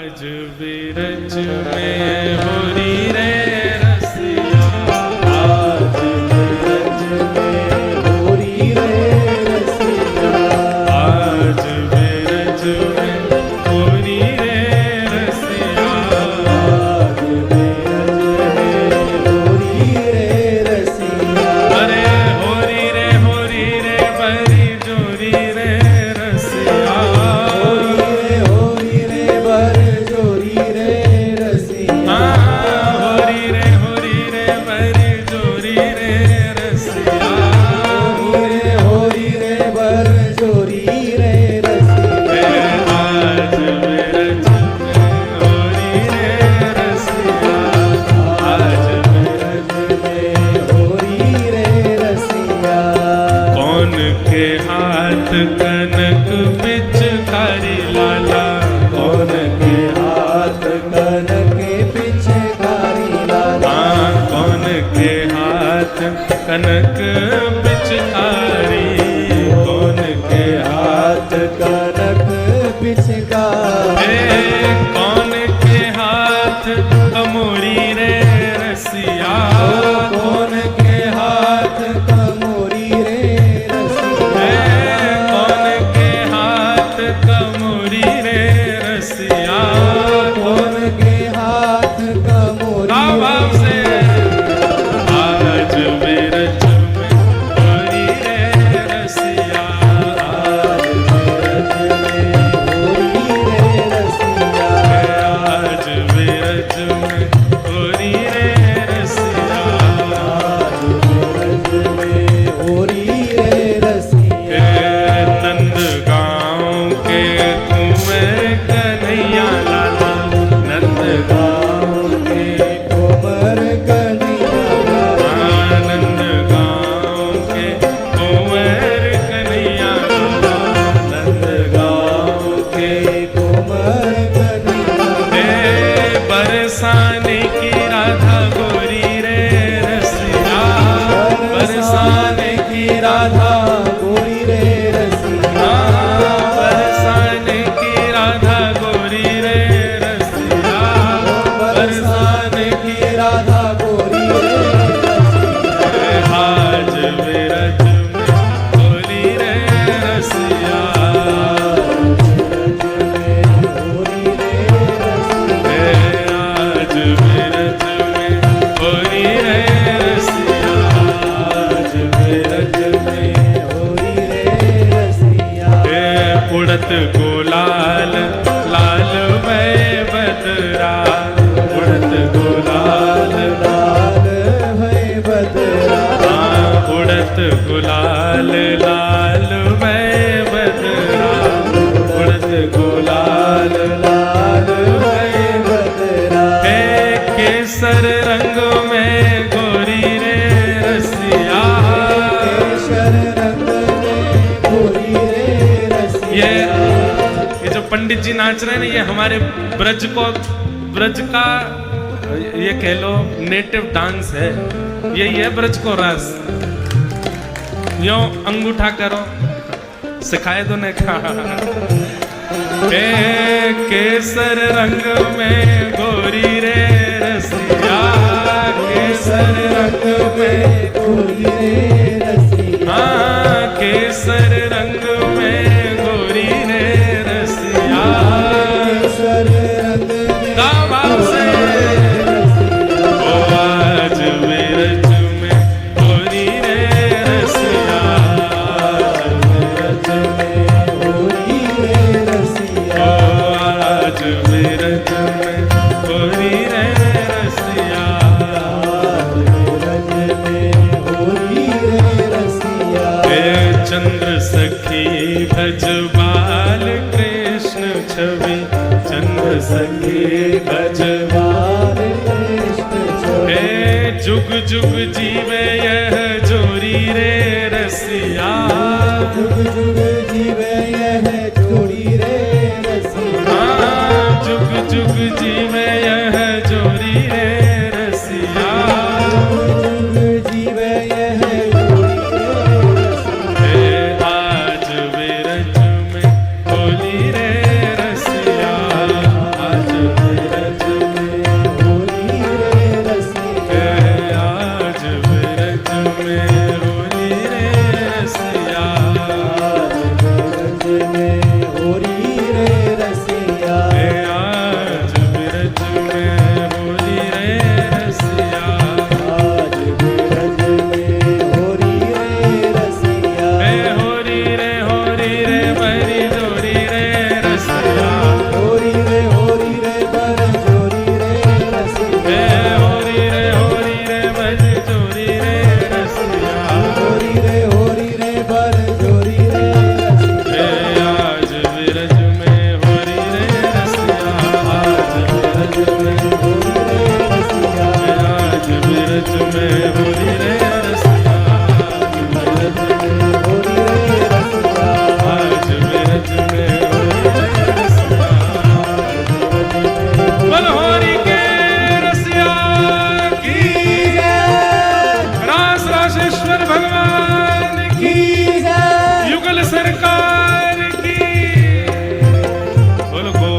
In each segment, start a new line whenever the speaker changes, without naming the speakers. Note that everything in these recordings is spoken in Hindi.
आज बिरज में होरी रे रसिया,
आज बिरज में होरी रे रसिया,
आज बिरज में होरी रे रसिया,
आज बिरज में होरी रे रसिया।
अरे होरी रे बरी जोरी रे रसिया,
होरी रे बर जोरी रे रसिया,
होरी रे बरी जोरी रे रसिया,
होरी रे बर जोरी रे रसिया।
आज बिरज में होरी रे रसिया, आज
बिरज में होरी रे रसिया।
कौन के हाथ कनक पिचकारी लाला,
कौन के हाथ कनक पिचकारी लाला,
कौन के हाथ कनक पिचकारी, कौन के
हाथ कनक पिचकारी,
कौन के हाथ कमोरी रे रसिया,
कौन के हाथ कमोरी रे रसिया,
कौन के हाथ कमोरी रे रसिया,
कौन के हाथ कमोरी
भाव से आज बिरज में होरी रे रसिया,
आज बिरज में होरी रे रसिया,
आज बिरज में होरी रे रसिया,
आज बिरज में होरी रे रसिया।
नंद गाँव के कुंवर कन्हैया लाला, नंद
गाँव के कुंवर कन्हैया लाला,
आनंद गाँव के कुंवर कन्हैया लाला, नंद
गाँव के कुंवर कन्हैया,
बरसाने की राधा गोरी रे रसिया, बरसाने की राधा,
गोरी रे रसिया,
बरसाने की राधा गोरी रे रसिया, बरसाने की
राधा गोरी रे रसिया।
आज बिरज में होरी रे रसिया,
बिरज में होरी रे रसिया,
आज बिरज में होरी रे रसिया,
आज बिरज में होरी रे रसिया।
उड़त गुलाल लाल भय बदरा, उड़त गुलाल
लाल है बदरा,
उड़त गुलाल लाल भय बदरा, उड़त गुलाल
लाल है बदरा,
केसर रंग में गोरी रे रसिया,
केशर रंग में गोरी रे रसिया।
ये जो पंडित जी नाच रहे हैं ना, ये हमारे ब्रज का ये कह लो नेटिव डांस है, यही है ब्रज को रस। यो अंगूठा करो, सिखाए दो ने कहा, केसर रंग में गोरी रे रसिया, केसर रंग में
गोरी रे रसिया,
केसर रंग में गोरी रे रसिया,
केशर रंग में
गाँव से ओ आज बिरज में होरी रे रसिया, आज
बिरज में होरी रे रसिया,
ओ आज बिरज में होरी रे रसिया,
बिरज में होरी रे रसिया।
चंद्र सखी भज बाल कृष्ण छवि, चंद्र सखी भज
बाल कृष्ण छवि,
जुग जुग जीवे यह जोरी रे रसिया,
जुग जुग जीवे यह जोड़ी रे रसिया,
जुग जुग जीवे यह जोरी रे रसिया,
जुग जीवे यह जोड़ी रे रसिया।
आज बिरज में होली रे रसिया, आज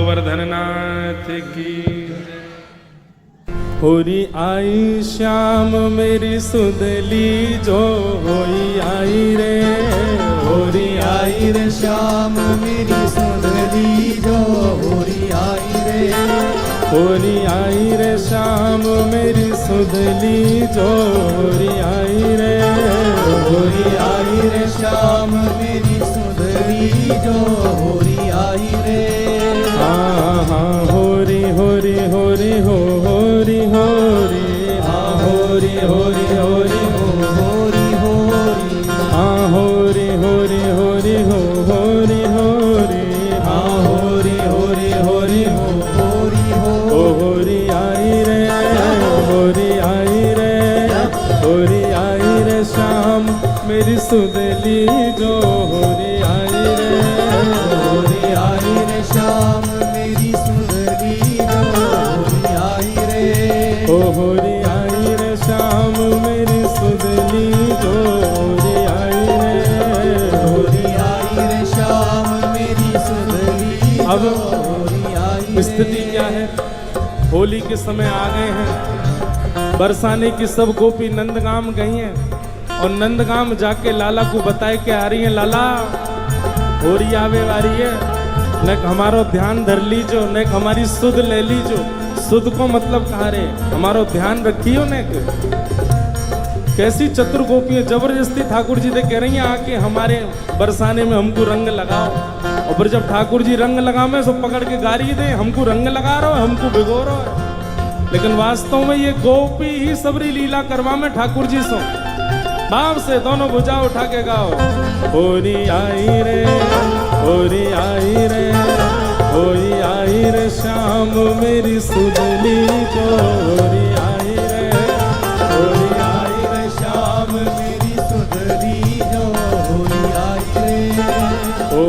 गोवर्धन नाथ की।
होरी आई श्याम मेरी सुदली जो होई आई रे, होरी आई रे श्याम मेरी सुदली जो होरी आई रे, होरी आई रे श्याम मेरी सुदली जो होरी आई रे, होरी आई रे श्याम मेरी सुदली जो होरी आई रे। हाँ हाँ होरी होरी होरी हो होरी होरी, हाँ होरी होरी होरी हो होरी होरी, हाँ होरी होरी होरी हो होरी होरी, हाँ होरी होरी होरी हो होरी हो। ओ होरी आई रे, होरी आई रे, होरी आई रे श्याम मेरी सुदली जो होरी आई रे, होरी आई रे श्याम मेरी सुदली जो होरी आई रे, ओ होरी आई रे श्याम मेरी सुदली जो होरी आई रे, होरी आई रे श्याम मेरी सुदली अब होरी आई। स्थिति क्या है, होली के समय आ गए हैं, बरसाने की सब गोपी नंदगाम गई हैं और नंदगाम जाके लाला को बताए के आ रही है, लाला होरी आवे वाली है, न हमारो ध्यान धर लीजो, न हमारी सुध ले लीजो। सुध को मतलब कहा रे, हमारो ध्यान रखियो ने। कैसी चतुर गोपियां जबरदस्ती ठाकुर जी से कह रही हैं आके हमारे बरसाने में हमको रंग लगाओ, और फिर जब ठाकुर जी रंग लगावे सब पकड़ के गारी दे, हमको रंग लगा रहा है, हमको भिगो रहा है। लेकिन वास्तव में ये गोपी ही सबरी लीला करवा में ठाकुर जी सो भाव से दोनों भुजा उठा के गाओ। होरी आई रे, होरी आई रे, होरी आई रे श्याम मेरी सुदली जो होरी आई रे, होरी आई रे श्याम मेरी सुदली जो होरी आई रे। ओ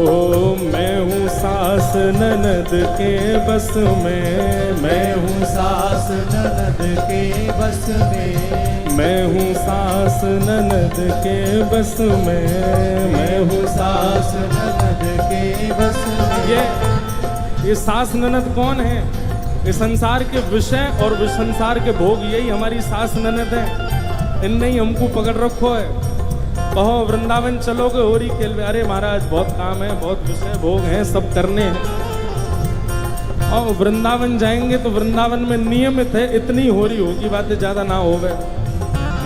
मैं हूँ सास ननद के बस में, मैं हूँ सास ननद के बस में, मैं हूँ सास ननद के बस में, मैं हूँ सास ननद के बस में। ये सास ननद कौन है? ये संसार के विषय और संसार के भोग, यही हमारी सास ननद है। इनने ही हमको पकड़ रखो है। कहो वृंदावन चलोगे होरी खेल में, अरे महाराज बहुत काम है, बहुत विषय भोग हैं, सब करने हैं। और वृंदावन जाएंगे तो वृंदावन में नियमित है इतनी होरी होगी, बातें ज्यादा ना होवे।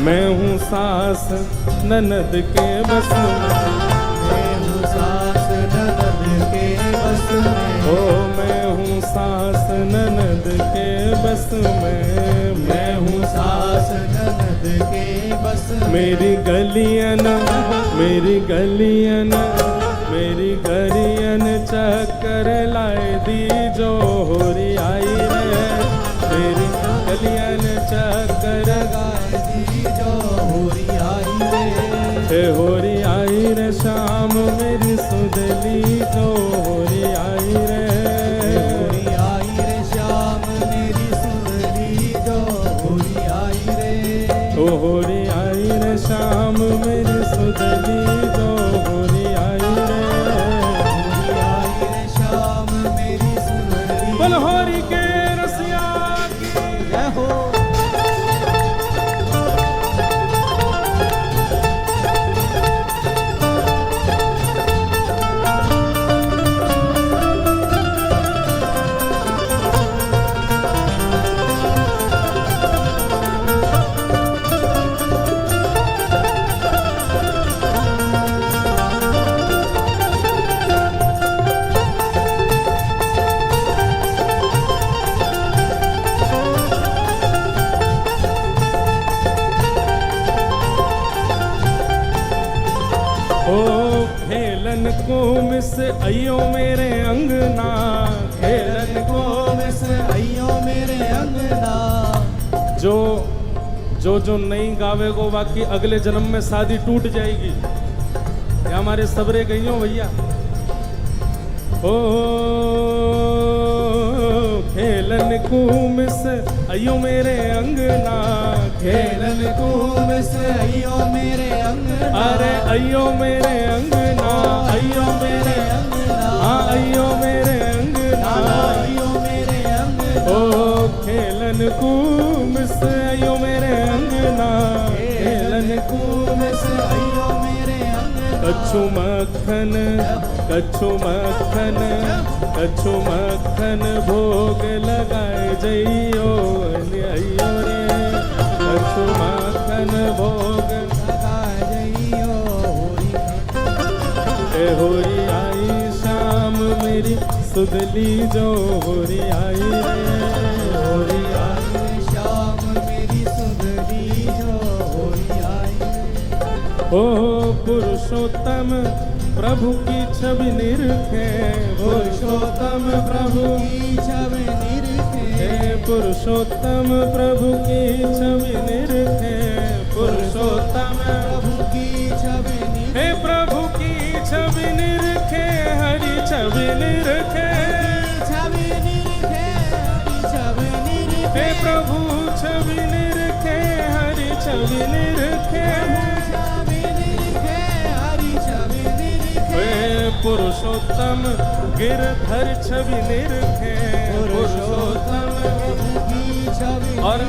मैं हूँ सास ननद के बस में, मैं हूँ सास ननद के बस में, ओ मैं हूँ सास ननद के बस में, मैं हूँ सास ननद के बस में। मेरी गलियन, मेरी गलियन, मेरी गलियन चक्कर लाए दी जो होरी आई रे, मेरी गलियन चक्कर गाए दी जो होरी आई रे, होरी आई रे श्याम मेरी सुदली जो होरी आई रे, होरी आई रे श्याम मेरी सुदली जो होरी आई रे, ओ होरी आई रे श्याम मेरी सुदली जो होरी आई रे, होरी आई रे श्याम मेरी सुदली। बोल होरी के रसिया की जय हो। खेलन को मिस अयो मेरे अंगना, खेलन को मिस अयो मेरे अंगना। जो जो जो नहीं गावेगो बाकी अगले जन्म में शादी टूट जाएगी। ये हमारे सबरे गईयों भैया। ओ खेलन को मिस अयो मेरे अंगना, खेलन को मिस अयो मेरे अंगना। अरे अयो मेरे अंगना, अयो मेरे अंगना, हाँ अयो मेरे अंगना। खेलन कूम से आयो मेरे अंगना, खेलन कूम से आयो मेरे अंगना। कछु मक्खन कछु मक्खन कछु मक्खन भोग लगाए जइयो अइयो रे। कछु मक्खन भोग लगाए जइयो होरी आई शाम मेरी सुधली जो होरी आई रे। होरी आई शाम मेरी सुधली जो होरी आई। ओ पुरुषोत्तम प्रभु की छवि निरखे, पुरुषोत्तम प्रभु की छवि निरखे। पुरुषोत्तम प्रभु की छवि निरखे, पुरुषोत्तम प्रभु की छवि निरखे। प्रभु की छवि निरखे हरि छवि निरखे, छवि निरखे हरि छवि निरखे। प्रभु छवि निरखे हरि छवि निरखे, पुरुषोत्तम गिरधर छवि निरखे, पुरुषोत्तम की छवि। और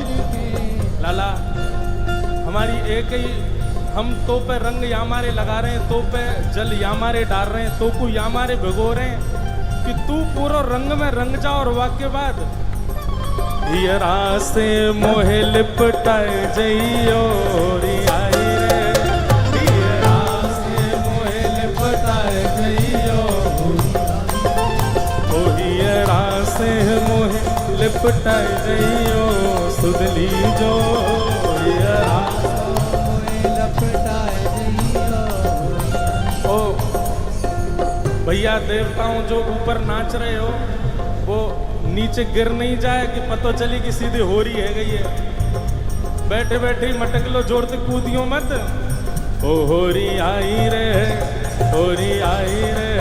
लाला हमारी एक ही, हम तो पे रंग यामारे लगा रहे हैं, तो पे जल यामारे डाल रहे हैं, तो को यामारे भिगो रहे हैं कि तू पूरा रंग में रंग जा। और वाक्य बाद हियरा से मोहे लिपटाए जइयो री आई रे। हियरा से मोहे लिपटाए जइयो, ओ हियरा से मोहे लिपटाए जइयो सुधली जो हियरा लिपटाए जइयो। ओ भैया देवताओं जो ऊपर नाच रहे हो वो नीचे गिर नहीं जाए कि पता चली कि सीधे होरी है गई है। बैठे बैठे मटक लो, जोर से कूदियो मत। ओ होरी आई रे, होरी आई रे,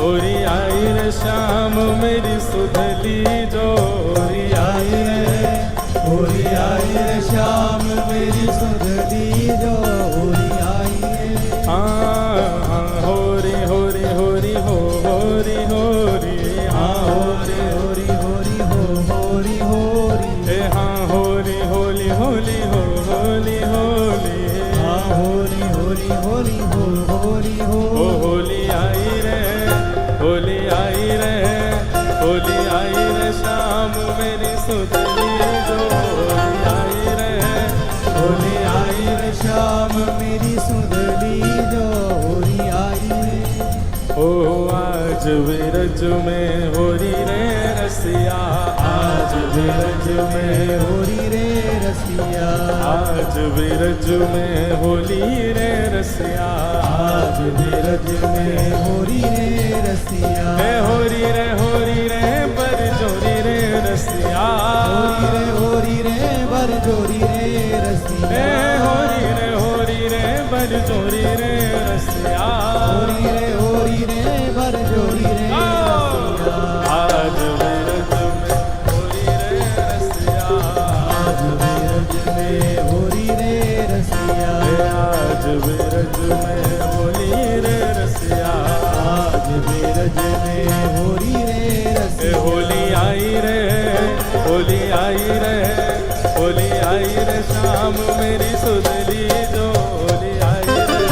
होरी आई रे शाम मेरी सुधली जो होरी आई रे। होरी आई रे शाम मेरी सुधली जो होरी आई रे। हाँ होरी होरी होरी हो होरी होरी, हाँ होरी होरी होरी हो होरी होरी। हाँ होली होली होली हो होली होली, हाँ होली होली होली हो होली हो। ओ होली आई रे, होली आई रे, होली आई रे शाम मेरी सुधली जो होली आई रे। होली आई रे शाम मेरी सुधली जो होली आई रे। ओ आज विरज में होरी रे रसिया, आज विरज में होरी रे रसिया। आज विरज में होली रे रसिया, आज विरज में होरी रे रसिया। होरी रे बर जोरी रे रसिया, होरी रे बर जोरी रे रसिया। होरी रे बर जोरी रे रसिया, होरी रे बर जोरी रे रसिया। आज विरज में होरी रे रसिया, आज विरज में होरी रे रसिया। आज विरज में होली रे रसिया, आज विरज में होरी रे रसिया। होली आई रे, होली आई रे, होली आई रे शाम मेरी सुधली जो होली आई रे।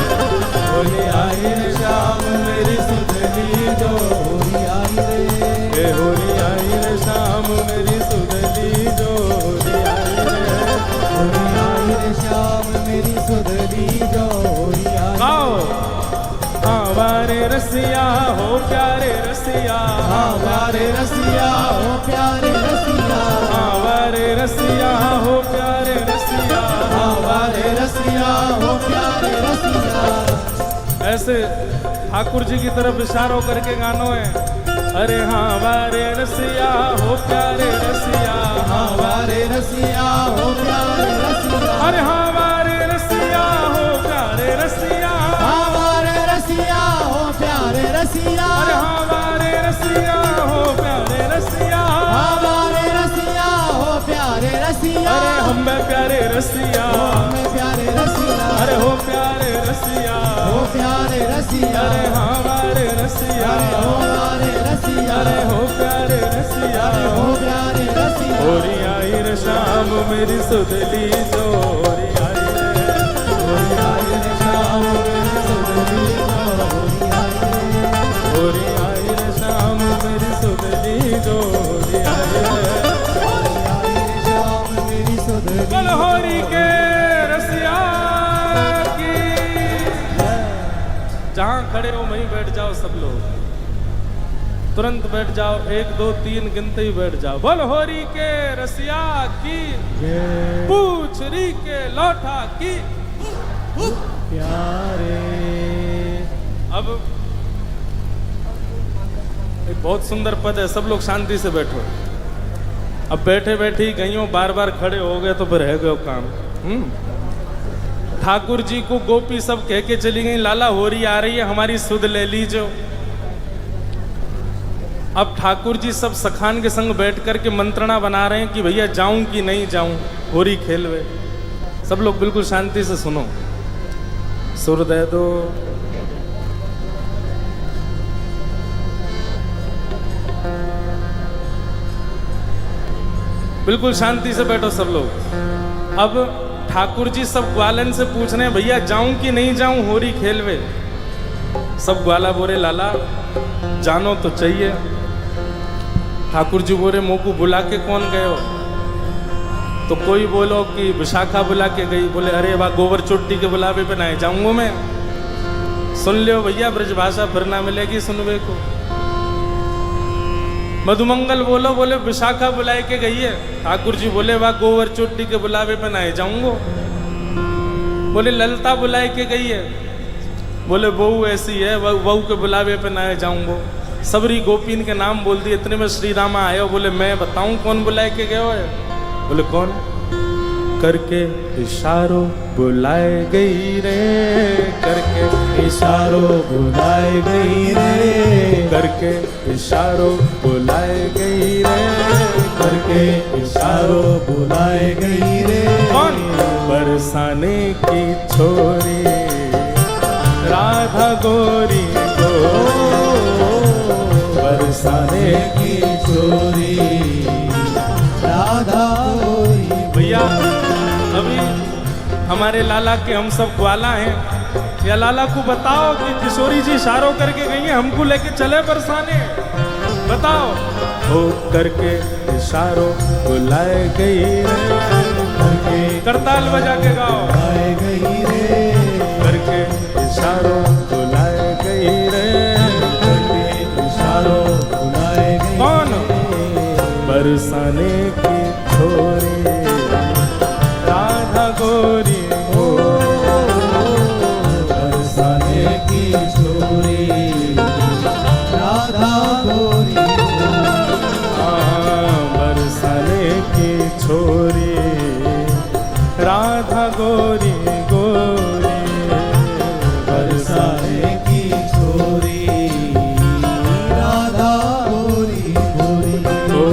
होली आई रे शाम मेरी सुधली जो होली आई रे। होली आई रे शाम मेरी सुधली जो होली आई रे। होली आई रे शाम मेरी सुधली जो होली आई। गाओ हाँ वारे रसिया हो प्यारे रसिया, हाँ वारे रसिया हो प्यारे रसिया। हाँ वारे रसिया हो प्यारे रसिया, हाँ वारे रसिया हो प्यारे रसिया। ऐसे ठाकुर जी की तरफ इशारों करके गानो है। अरे हाँ वारे रसिया हो प्यारे रसिया, हाँ वारे रसिया हो प्यारे रसिया। अरे हाँ वारे रसिया हो प्यारे रसिया, हाँ वारे रसिया हो प्यारे रसिया। अरे हाँ वारे रसिया हो प्यारे रसिया, हाँ वारे रसिया हो प्यारे रसिया। अरे हम प्यारे रसिया, हमें प्यारे रसिया। अरे हो प्यारे रसिया, हो प्यारे रसिया। अरे हाँ वारे रसिया, हो वारे रसिया। अरे हो प्यारे रसिया, हो प्यारे रसिया। होरी आई रे रे श्याम मेरी सुधली जो होरी आई रे, होरी आई रे श्याम मेरी सुधली जो होरी आई रे, होरी आई रे श्याम मेरी सुधली जो होरी आई रे, होरी आई रे श्याम मेरी सुधली। बोल होरी के रसिया की। जहां खड़े हो वहीं बैठ जाओ सब लोग, तुरंत बैठ जाओ, 1 2 3 गिनते ही बैठ जाओ। बोल होरी के रसिया की, पूछ री के लौटा की प्यारे। अब एक बहुत सुंदर पद है, सब लोग शांति से बैठो। अब बैठे बैठे ही गईयों बार बार खड़े हो गए तो फिर रह गए काम। ठाकुर जी को गोपी सब कह के चली गई, लाला होरी आ रही है, हमारी सुध ले लीजो। अब ठाकुर जी सब सखान के संग बैठ करके मंत्रणा बना रहे हैं कि भैया जाऊं कि नहीं जाऊं, होरी खेलवे। सब लोग बिल्कुल शांति से सुनो, सुर दे दो। बिल्कुल शांति से बैठो सब लोग। अब ठाकुर जी सब ग्वालन से पूछ रहे हैं, भैया जाऊं कि नहीं जाऊं होरी खेलवे। सब ग्वाला बोले लाला जानो तो चाहिए। ठाकुर जी बोले मुँह को बुला के कौन गए हो? तो कोई बोलो कि विशाखा बुला के गई। बोले अरे वाह, गोबर चोटी के बुलावे पे ना जाऊंगा मैं। सुन लियो भैया, ब्रजभाषा फिर ना मिलेगी सुनवे को। मधुमंगल बोलो, बोले विशाखा बुलाए के गई है। ठाकुर जी बोले वाह, गोबर चोटी के बुलावे पे ना जाऊंगा। बोले ललता बुलाए के गई है। बोले बहू ऐसी है, बहू के बुलावे पे ना जाऊंगा। सबरी गोपीन के नाम बोल दिए। इतने में श्री रामा आए हो। बोले मैं बताऊं कौन बुलाए के गए हो? बोले कौन? करके इशारों बुलाए गई रे, करके इशारों बुलाए गई रे, करके इशारों बुलाए गई रे, करके इशारों बुलाए गई रे। कौन? बरसाने की छोरी राधा गोरी को, बरसाने की छोरी राधा गोरी। भैया अभी हमारे लाला के हम सब ग्वाला हैं, या लाला को बताओ कि किशोरी जी इशारों करके गई हैं, हमको लेके चले बरसाने। बताओ। हो करके इशारों बुलाए गई रे, करके करताल बजा के गाओ। बुलाए गई रे, करके इशारों बुलाए गई रे, करके इशारों बुलाए गई। कौन? बरसाने की छोरी राधा गोरी हो, बरसाने की छोरी राधा गोरी हो। बरसाने की छोरी राधा गोरी गोरी, बरसाने की छोरी राधा गोरी गोरी। ओ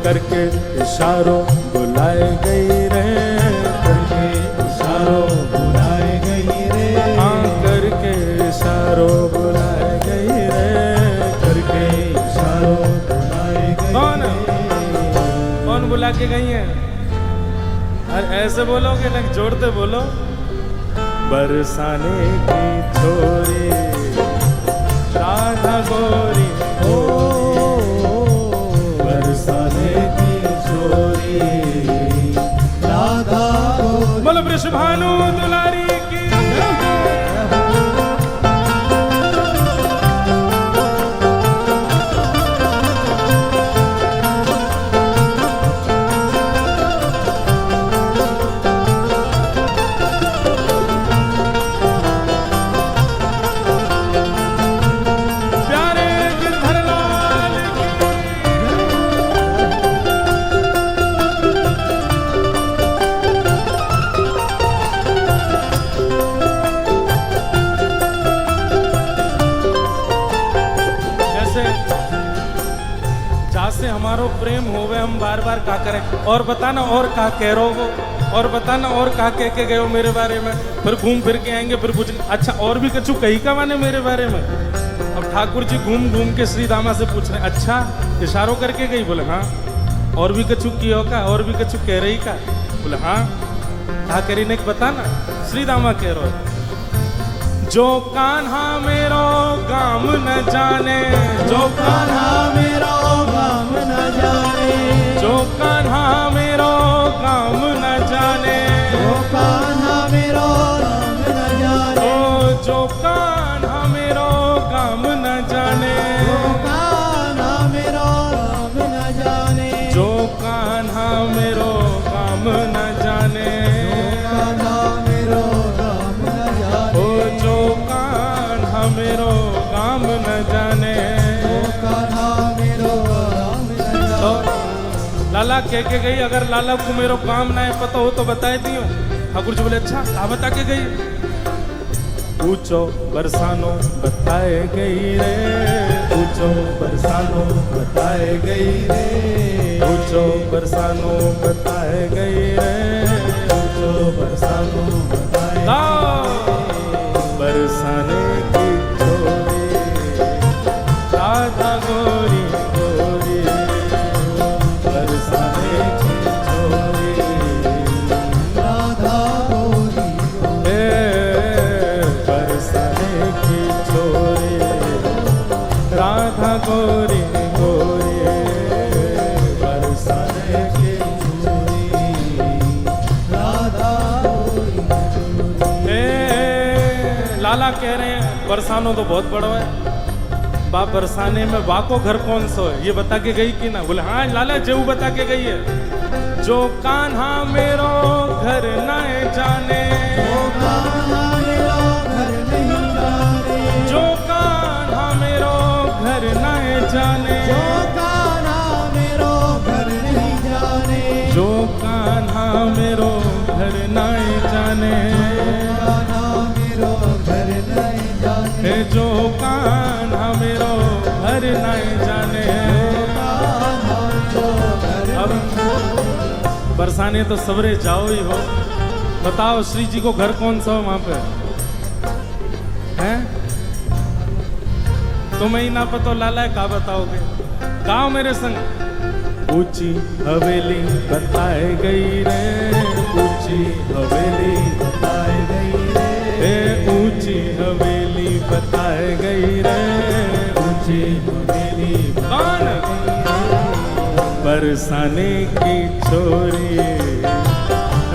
करके इशारों बुलाए गई रे, करके इशारों बुलाए गई रे, हाँ करके इशारों बुलाए गई रे, करके इशारों बुलाए गई। कौन? कौन बुला के गई है? अरे ऐसे बोलोगे ना, जोड़ते बोलो। बरसाने की छोरी राधा गोरी हो, बरसाने की छोरी राधा गोरी। बोलो वृषभानु दुलारी की। से हमारो प्रेम होवे, हम बार बार का करें। और बताना और का कह रहो हो, और बताना और का कह के गए हो मेरे बारे में। फिर घूम फिर के आएंगे, फिर पूछ अच्छा और भी कछु कही का माने मेरे बारे में। अब ठाकुर जी घूम घूम के श्री दामा से पूछ रहे, अच्छा इशारों करके गई? बोले हाँ।
और भी कछु कियो का, और भी कछु कह रही का? बोले हाँ, कहा करी ने बताना। श्री दामा कह रो, जो कान्हा मेरो गाम न जाने,
जो कान्हा मेरो गाम न जाने,
जो कान्हा मेरो गाम न जाने,
जो कान्हा मेरो गाम न जाने,
ओ जो कान्हा मेरो गाम न जाने,
जो कान्हा मेरो गाम न जाने,
जो कान्हा मेरो गाम न जाने,
कान्हा मेरो गाम न जाने,
ओ जो कान्हा मेरो गाम न जाने।
जो कान्हा मेरो गाम न
तो
जाने।
लाला कह के गई, अगर लाला को मेरो काम ना है पता हो तो बताए दियो। ठाकुर जी बोले अच्छा, कहा बता के गई? पूछो बरसानो बताए गई रे, पूछो बरसानो बताए गई रे, पूछो बरसानो बताए गई रे,
पूछो बरसानो बताए
बरसाने की छोरी राधा गोरी गोरी, बरसाने की छोरी
राधा गोरी गोरी,
बरसाने की छोरी राधा गोरी गोरी, बरसाने की
गोरी राधा गोरी गोरी।
लाला कह रहे हैं बरसानो तो बहुत बड़ा है, बाप बरसाने में बाको घर कौन सा है ये बता के गई कि ना? बोले हाँ लाला जेऊ बता के गई है। जो कान्हा मेरो घर न जाने,
जो कान्हा मेरो घर नहीं जाने,
जो कान्हा मेरो घर न जाने,
जो कान्हा मेरो घर नहीं जाने,
जो कान्हा मेरो घर न जाने,
कान्हा मेरो घर नहीं जाने,
हे जो कान्हा मेरो घर न जाने।
कान्हा जो घर
अब बरसाने तो सवरे जाओ ही हो, बताओ श्री जी को घर कौन सा हो वहां पे हैं? तुम्हें ही ना पता लाला का बताओगे? गाओ मेरे संग। ऊंची हवेली बताए गई रे, ऊंची हवेली
बताए गई रे,
ए ऊंची हवेली बताए गई रे,
ऊंची हवेली
कौन? बरसाने की छोरी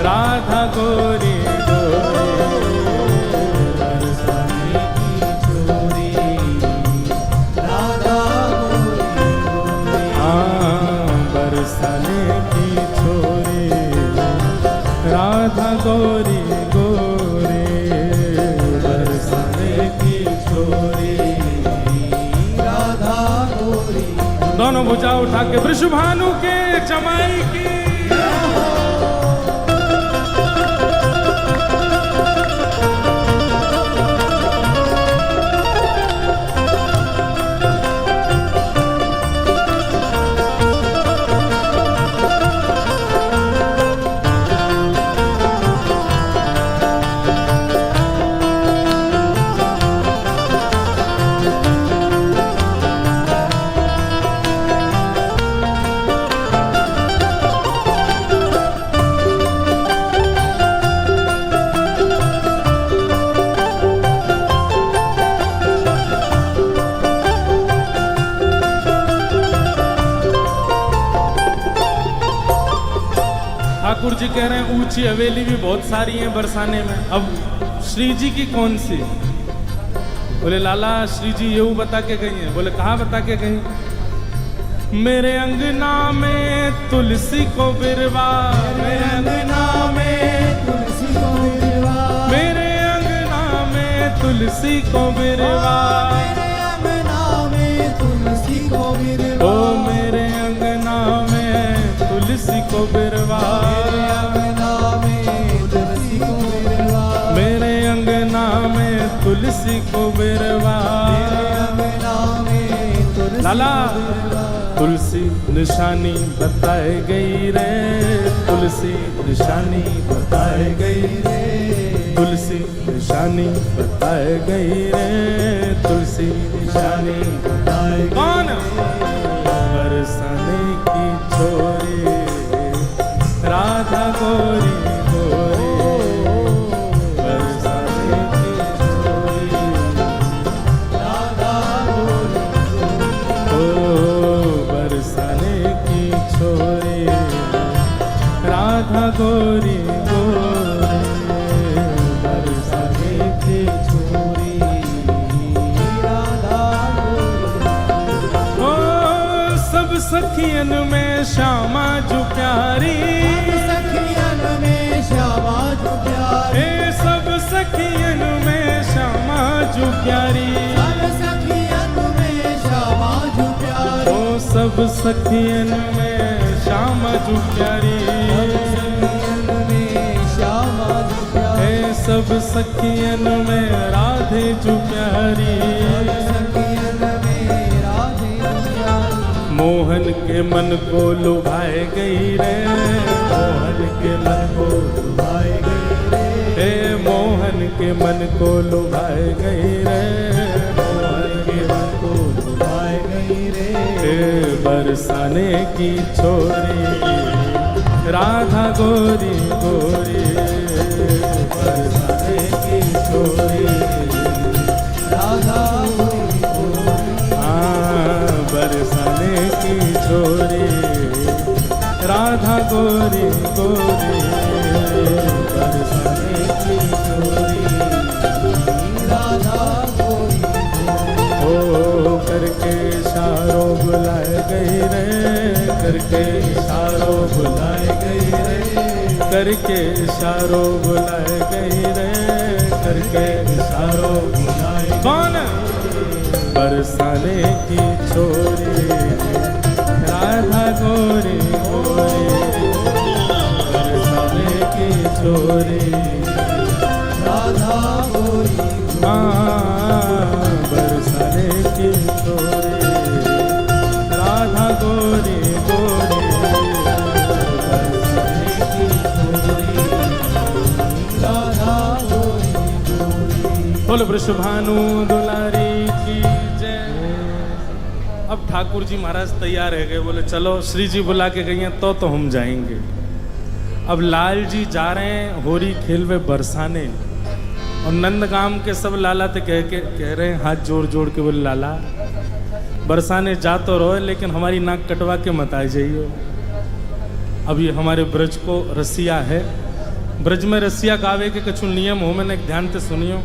राधा गोरी गोरी,
बरसाने की छोरी राधा गोरी गोरी,
हाँ बरसाने की छोरी राधा गोरी गोरी, बरसाने की छोरी
राधा गोरी।
दोनों भुजा उठा के वृषभानु के जमाई की। ठाकुर जी कह रहे हैं ऊंची हवेली भी बहुत सारी हैं बरसाने में, अब श्री जी की कौन सी? बोले लाला श्री जी ये बता के गई हैं। बोले कहाँ बता के गई? मेरे अंगना में तुलसी को बिरवा,
मेरे अंगना में तुलसी को बिरवा,
मेरे अंगना में तुलसी को बिरवा,
मेरे अंगना में तुलसी को बिरवा,
ओ मेरे अंगना में तुलसी को बिरवा,
मेरे अंगना में तुलसी को बिरवा,
मेरे अंगना में तुलसी को बिरवा।
मेरे अंगना में तुलसी
लाला
को बिरवा।
तुलसी निशानी बताए गई रे, तुलसी निशानी बताए गई रे, तुलसी निशानी बताए गई रे, तुलसी निशानी
बताए गई।
कौन? बरसाने की छोरी
गोरी गोरी बरसाने की छोरी राधा गोरी। ओ सब सखियन में श्यामा जो प्यारी,
सखियन में श्यामा जो प्यारी,
ए सब सखियन में श्यामा जो प्यारी,
सब सखियन में श्यामा जो प्यारी,
ओ सब सखियन में श्यामा जो प्यारी,
सखियन में श्यामा जो प्यारी,
ए सब सखियन में राधे जो प्यारी,
सखियन में राधे जो प्यारी,
मोहन के मन को लुभाए गई रे, मोहन के मन को
लुभाए गई रे,
हे मोहन के मन को लुभाए गई रे,
मोहन के मन को लुभाए गई रे,
हे बरसाने की छोरी राधा गोरी गोरी बरसाने की छोरी
राधा गोरी गोरी,
हाँ बरसाने की छोरी राधा गोरी गोरी बरसाने की छोरी
राधा गोरी गोरी,
ओ करके इशारों बुलाए गई रे, करके इशारों बुलाए गई रे, करके इशारों बुलाए गई रे, करके इशारों बुलाए कौन बरसाने की छोरी राधा गोरी गोरी बरसाने की छोरी
राधा गोरी गोरी,
हाँ बरसाने की छोरी राधा गोरी गोरी बरसाने की छोरी
राधा गोरी गोरी।
बोल वृषभानु दुलारी की जय। अब ठाकुर जी महाराज तैयार है गए, बोले चलो श्री जी बुला के गई हैं तो हम जाएंगे। अब लाल जी जा रहे हैं होरी खेल में बरसाने, और नंदगाम के सब लाला तो कह रहे हैं हाथ जोड़ जोड़ के, बोले लाला बरसाने जा तो रहो लेकिन हमारी नाक कटवा के मत आ जाइयो। अब ये हमारे ब्रज को रसिया है, ब्रज में रसिया गावे के कुछ नियम हो, मैंने ध्यान से सुनियो।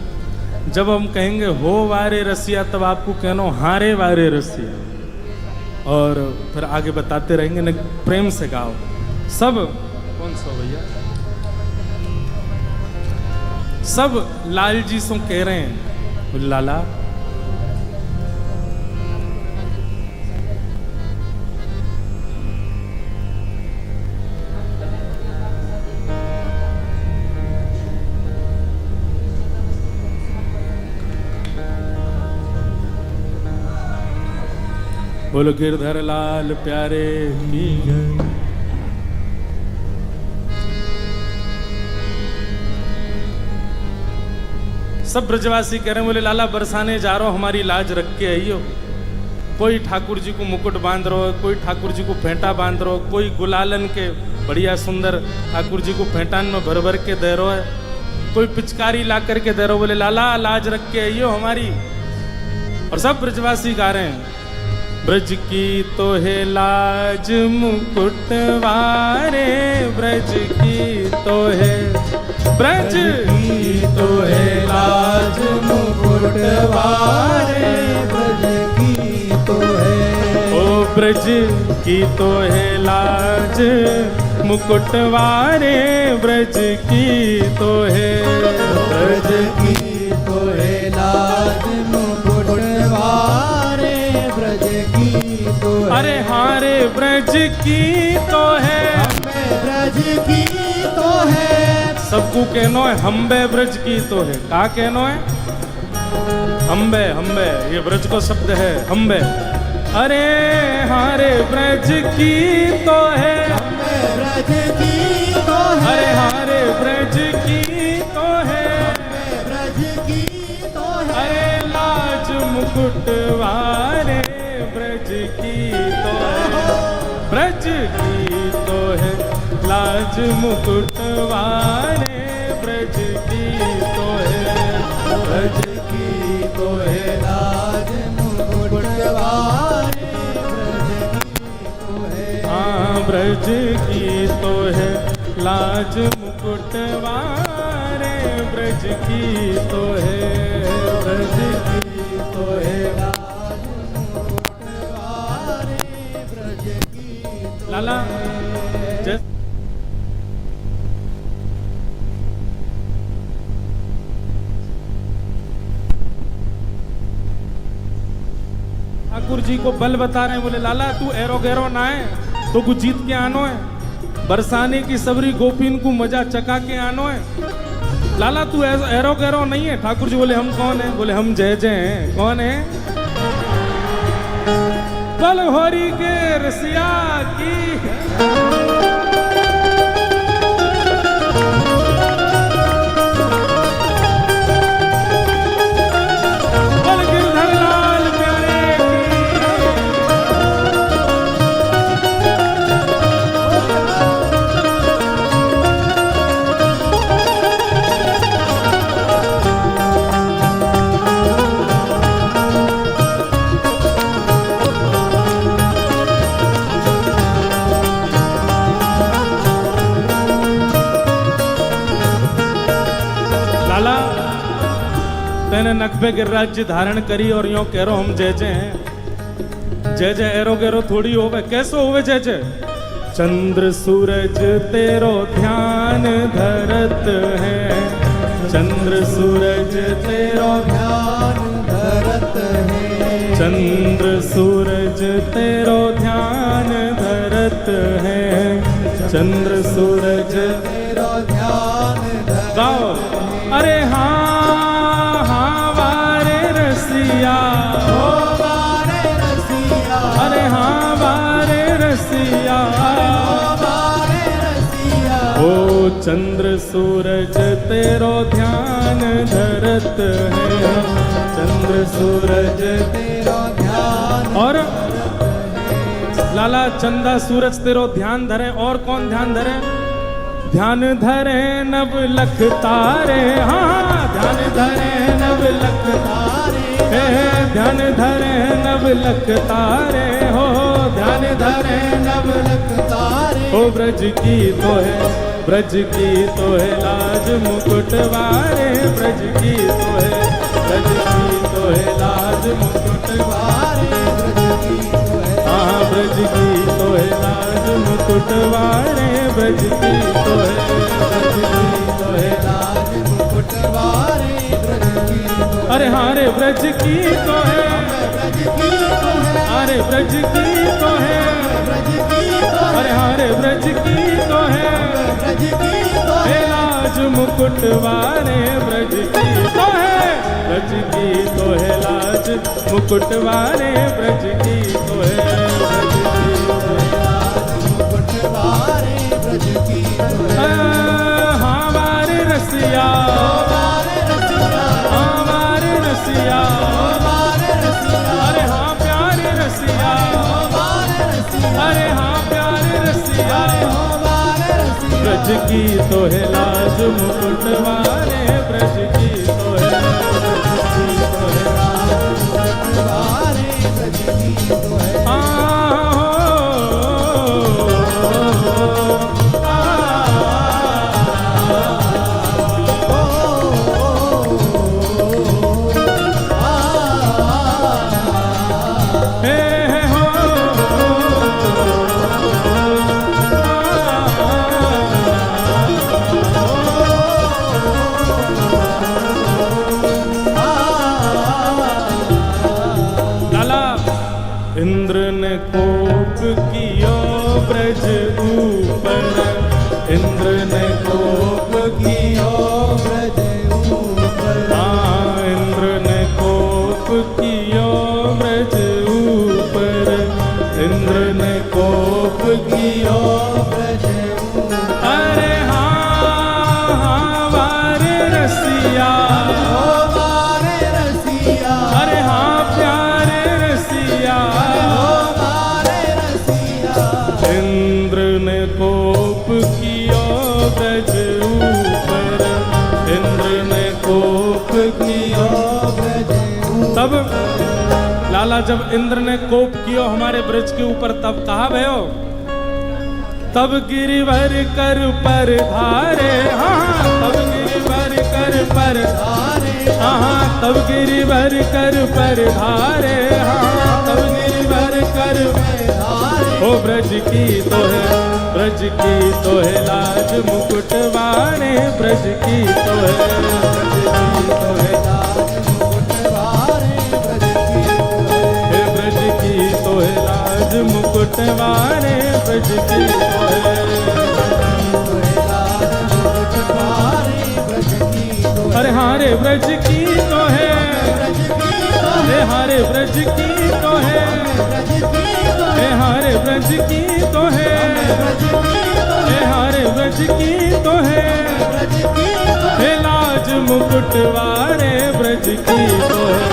जब हम कहेंगे हो वारे रसिया तब आपको कहना हारे वारे रसिया, और फिर आगे बताते रहेंगे न, प्रेम से गाओ सब। कौन सा भैया? सब लाल जी से कह रहे हैं लाला बोलो गिरधर लाल प्यारे की जय। सब ब्रजवासी कह रहे हैं बोले लाला बरसाने जा रहा हो, हमारी लाज रख के आइयो। कोई ठाकुर जी को मुकुट बांध रहो, कोई ठाकुर जी को फेंटा बांध रहो, कोई गुलालन के बढ़िया सुंदर ठाकुर जी को फेंटान में भर भर के दे रहो है, कोई पिचकारी ला करके दे रहो, बोले लाला लाज रख के आइयो हमारी। और सब ब्रजवासी गा रहे हैं ब्रज की तो है लाज मुकुट वारे, ब्रज की तो है, ब्रज की तो है लाज मुकुट वारे,
ब्रज की तो है,
ओ ब्रज की तो है लाज मुकुट वारे, ब्रज की तो है,
ब्रज की तो है लाज मुकुट वारे, ब्रज की तो है,
अरे हारे ब्रज की तो है,
हमें ब्रज की तो है,
सबको कहनो है हम्बे ब्रज की तो है। का कहनो है? हम्बे हम्बे, ये ब्रज को शब्द है हम्बे। अरे हारे ब्रज की तो है,
हमें ब्रज की तो है,
अरे हारे ब्रज की तो है,
हमें ब्रज की तो है,
अरे लाज मुकुट वारे ब्रज की तो है, ब्रज की तो है लाज मुकुट वारे, ब्रज की तो है, ब्रज की तो है
लाज मुकुट वारे, ब्रज की तो है,
हाँ ब्रज की तो है लाज मुकुटवारे ब्रज की तो है, ब्रज की तो है लाला। ठाकुर जी को बल बता रहे हैं, बोले लाला तू एरो गैरो ना है तो कुछ जीत के आनो है, बरसाने की सबरी गोपीन को मजा चका के आनो है। लाला तू एरो गैरो नहीं है। ठाकुर जी बोले हम कौन है? बोले हम जय जय हैं। कौन है? बल होरी के रसिया की तेने नकबे गिरिराज धारण करी और यो कह रो हम जय जय हैं। जय जय एरो गेरो थोड़ी होवे, कैसो होवे जय जय? चंद्र सूरज तेरो ध्यान धरत है, चंद्र सूरज तेरो ध्यान धरत है, चंद्र सूरज तेरो ध्यान धरत है, चंद्र सूरज तेरो ध्यान गाओ। अरे हाँ अरे हाँ बारे रसिया, ओ चंद्र सूरज तेरो ध्यान धरत है, चंद्र सूरज तेरो ध्यान। और लाला चंदा सूरज तेरो ध्यान धरे, और कौन ध्यान धरे? ध्यान धरे नव लख तारे, हाँ ध्यान धरे नव लख तारे, ध्यान धरे नव लख तारे हो, ध्यान धरे नव लख तारे। ओ ब्रज की तो है, ब्रज की तो है लाज मुकुटवारे, ब्रज की तो है, ब्रज की तो है लाज मुकुटवारे, ब्रज की तो है, हाँ ब्रज की तो है लाज मुकुटवारे, ब्रज की तो है, ब्रज की तो है लाज मुकुटवारे, ब्रज की तो है। अरे हाँ रे ब्रज की तो है, अरे ब्रज की तो है, अरे हाँ रे ब्रज की तो है, लाज मुकुटवारे ब्रज की तो है, ब्रज की तो है लाज मुकुटवारे ब्रज की तो है, ब्रज की तो है लाज मुकुटवारे ब्रज की तो है। हाँ वारे रसिया, हमारे रसिया, अरे हाँ प्यारे रसिया, अरे हाँ प्यारे रसिया, ब्रज की तो है लाज मुकुटवारे ब्रज की तो है, ब्रज की तो है लाज मुकुटवारे ब्रज की तो है। इंद्र ने कोप कियो ब्रज ऊपर, इंद्र ने कोप कियो ब्रज ऊपर, हाँ इंद्र ने कोप कियो ब्रज ऊपर, इंद्र ने कोप कियो ब्रज ऊपर। अरे हाँ वारे रसिया, अरे हाँ प्यारे रसिया, इंद्र ने कोप कियो ब्रज ऊपर, इंद्र ने कोप कियो ब्रज ऊपर। तब लाला जब इंद्र ने कोप कियो हमारे ब्रज के ऊपर, तब कहा भयो, तब गिरिवर कर पर धारे, हाँ तब गिरिवर कर पर धारे, हाँ तब गिरिवर कर पर धारे, हाँ तब गिरिवर कर पर धारे। ओ ब्रज की तो है, ब्रज की तो है लाज मुकुट वाणे, ब्रज की तो है, ब्रज की तो है लाज मुकुट वाणे, ब्रज की तो है लाज मुकुट वाणे, ब्रज की तो है, अरे हारे ब्रज की तो है, अरे हारे ब्रज की तो है, अरे हारे ब्रज की तो है, अरे हारे ब्रज की तो है, हे लाज मुकुट वाणे ब्रज की तो है,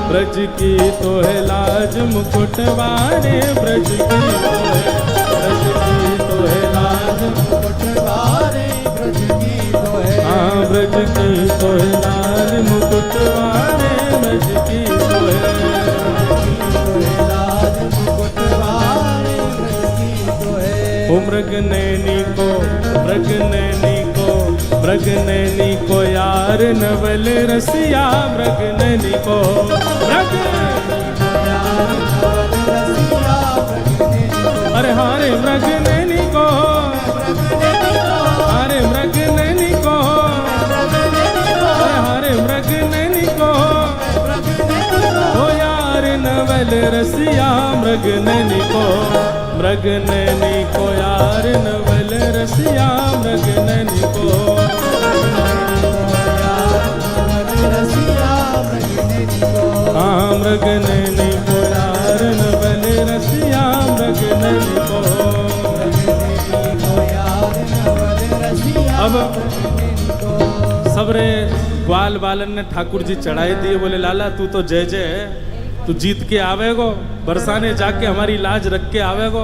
ब्रज की तो है लाज मुकुट वाणे, ब्रज की तो है, ब्रज की तो है लाज मुकुट वाणे, ब्रज की तो है, हाँ ब्रज की तो है लाज मुकुट वाणे, ब्रज की तो है, लाज मुकुट वाणे, ब्रज की तो है। ओ मृग नैनी को, मृग नैनी को, मृग नैनी को यार नवल रसिया, मृग नैनी को, मृग अरे हारे मृग नैनी को, अरे मृग नैनी को, अरे हारे मृग नैनी को, ओ यार नवल रसिया, मृग नैनी को, मृग नैनी को यार नवल रसिया, मृग नैनी को, हाँ मृग नैनी को यार नवल रसिया, मृग नैनी को। अब सबरे ग्वाल बालन ने ठाकुर जी चढ़ाई दिए, बोले लाला तू तो जय जय है, तू जीत के आवेगो, बरसाने जाके हमारी लाज रख के आवेगो।